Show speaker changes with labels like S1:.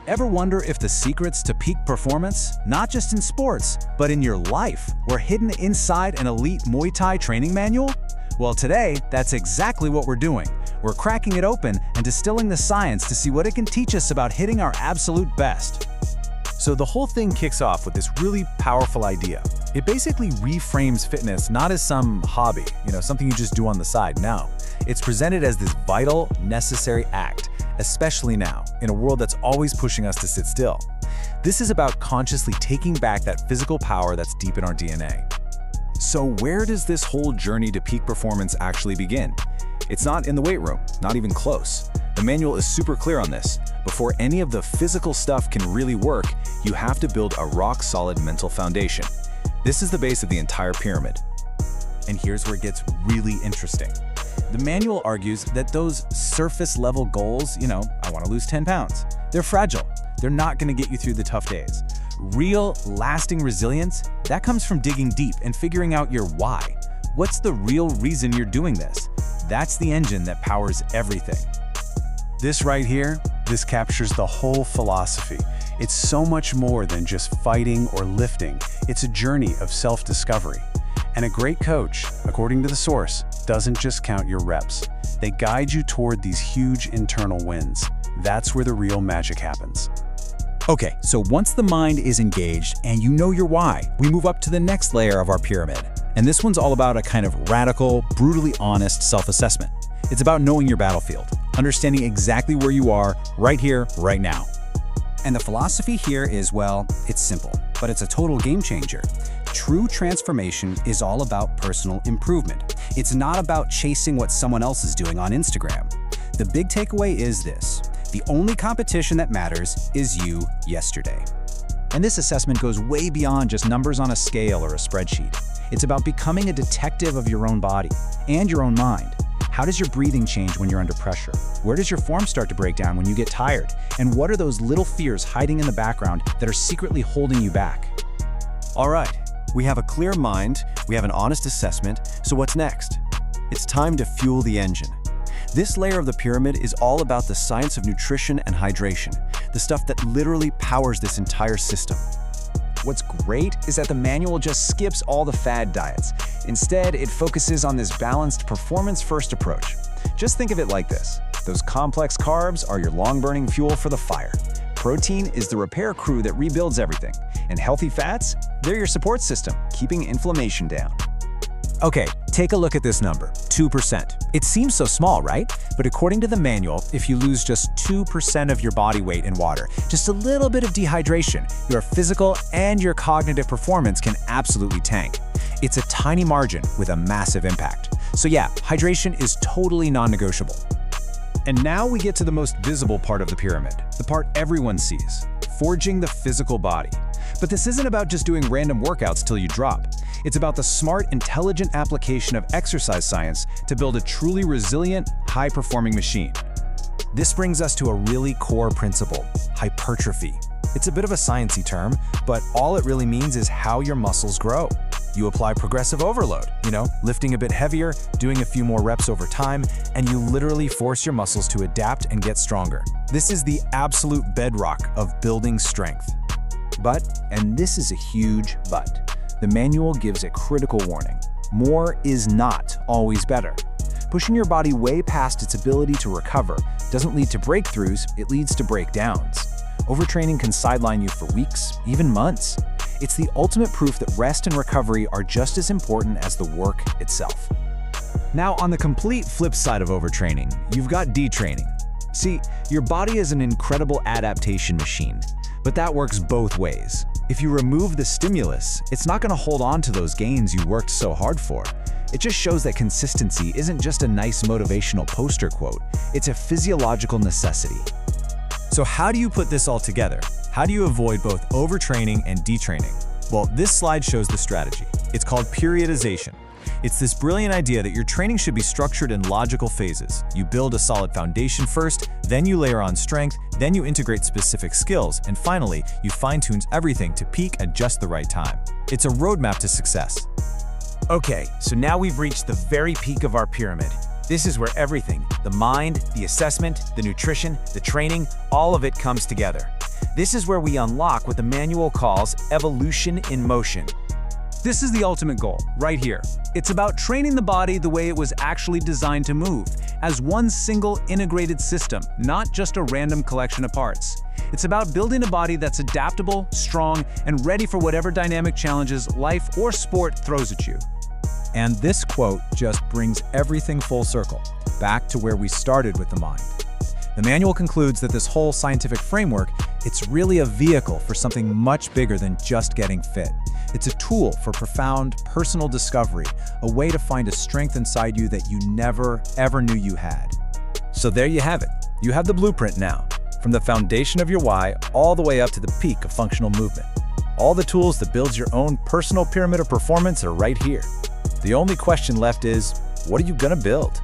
S1: Ever wonder if the secrets to peak performance, not just in sports, but in your life, were hidden inside an elite Muay Thai training manual? Well, today, that's exactly what we're doing. We're cracking it open and distilling the science to see what it can teach us about hitting our absolute best.
S2: So the whole thing kicks off with this really powerful idea. It basically reframes fitness not as some hobby, something you just do on the side. No, it's presented as this vital, necessary act, especially now, in a world that's always pushing us to sit still. This is about consciously taking back that physical power that's deep in our DNA. So where does this whole journey to peak performance actually begin? It's not in the weight room, not even close. The manual is super clear on this. Before any of the physical stuff can really work, you have to build a rock-solid mental foundation. This is the base of the entire pyramid.
S1: And here's where it gets really interesting. The manual argues that those surface-level goals, I want to lose 10 pounds, they're fragile. They're not going to get you through the tough days. Real, lasting resilience, that comes from digging deep and figuring out your why. What's the real reason you're doing this? That's the engine that powers everything.
S3: This right here, this captures the whole philosophy. It's so much more than just fighting or lifting. It's a journey of self-discovery. And a great coach, according to the source, doesn't just count your reps. They guide you toward these huge internal wins. That's where the real magic happens.
S1: Okay, so once the mind is engaged and you know your why, we move up to the next layer of our pyramid. And this one's all about a kind of radical, brutally honest self-assessment. It's about knowing your battlefield, understanding exactly where you are right here, right now.
S4: And the philosophy here is, well, it's simple, but it's a total game changer. True transformation is all about personal improvement. It's not about chasing what someone else is doing on Instagram. The big takeaway is this: the only competition that matters is you yesterday. And this assessment goes way beyond just numbers on a scale or a spreadsheet. It's about becoming a detective of your own body and your own mind. How does your breathing change when you're under pressure? Where does your form start to break down when you get tired? And what are those little fears hiding in the background that are secretly holding you back?
S5: All right, we have a clear mind, we have an honest assessment, so what's next? It's time to fuel the engine. This layer of the pyramid is all about the science of nutrition and hydration, the stuff that literally powers this entire system.
S6: What's great is that the manual just skips all the fad diets. Instead, it focuses on this balanced, performance-first approach. Just think of it like this. Those complex carbs are your long-burning fuel for the fire. Protein is the repair crew that rebuilds everything. And healthy fats? They're your support system, keeping inflammation down.
S1: Okay, take a look at this number, 2%. It seems so small, right? But according to the manual, if you lose just 2% of your body weight in water, just a little bit of dehydration, your physical and your cognitive performance can absolutely tank. It's a tiny margin with a massive impact. So yeah, hydration is totally non-negotiable. And now we get to the most visible part of the pyramid, the part everyone sees, forging the physical body. But this isn't about just doing random workouts till you drop. It's about the smart, intelligent application of exercise science to build a truly resilient, high-performing machine. This brings us to a really core principle, hypertrophy. It's a bit of a sciencey term, but all it really means is how your muscles grow. You apply progressive overload, lifting a bit heavier, doing a few more reps over time, and you literally force your muscles to adapt and get stronger. This is the absolute bedrock of building strength. But, and this is a huge but, the manual gives a critical warning. More is not always better. Pushing your body way past its ability to recover doesn't lead to breakthroughs, it leads to breakdowns. Overtraining can sideline you for weeks, even months. It's the ultimate proof that rest and recovery are just as important as the work itself.
S2: Now, on the complete flip side of overtraining, you've got detraining. See, your body is an incredible adaptation machine, but that works both ways. If you remove the stimulus, it's not going to hold on to those gains you worked so hard for. It just shows that consistency isn't just a nice motivational poster quote, it's a physiological necessity. So how do you put this all together? How do you avoid both overtraining and detraining? Well, this slide shows the strategy. It's called periodization. It's this brilliant idea that your training should be structured in logical phases. You build a solid foundation first, then you layer on strength, then you integrate specific skills, and finally, you fine-tune everything to peak at just the right time. It's a roadmap to success.
S1: Okay, so now we've reached the very peak of our pyramid. This is where everything, the mind, the assessment, the nutrition, the training, all of it comes together.
S6: This is where we unlock what the manual calls evolution in motion.
S1: This is the ultimate goal, right here. It's about training the body the way it was actually designed to move, as one single integrated system, not just a random collection of parts. It's about building a body that's adaptable, strong, and ready for whatever dynamic challenges life or sport throws at you.
S2: And this quote just brings everything full circle, back to where we started with the mind. The manual concludes that this whole scientific framework, it's really a vehicle for something much bigger than just getting fit. It's a tool for profound personal discovery, a way to find a strength inside you that you never, ever knew you had. So there you have it. You have the blueprint now, from the foundation of your why all the way up to the peak of functional movement. All the tools that build your own personal pyramid of performance are right here. The only question left is, what are you gonna build?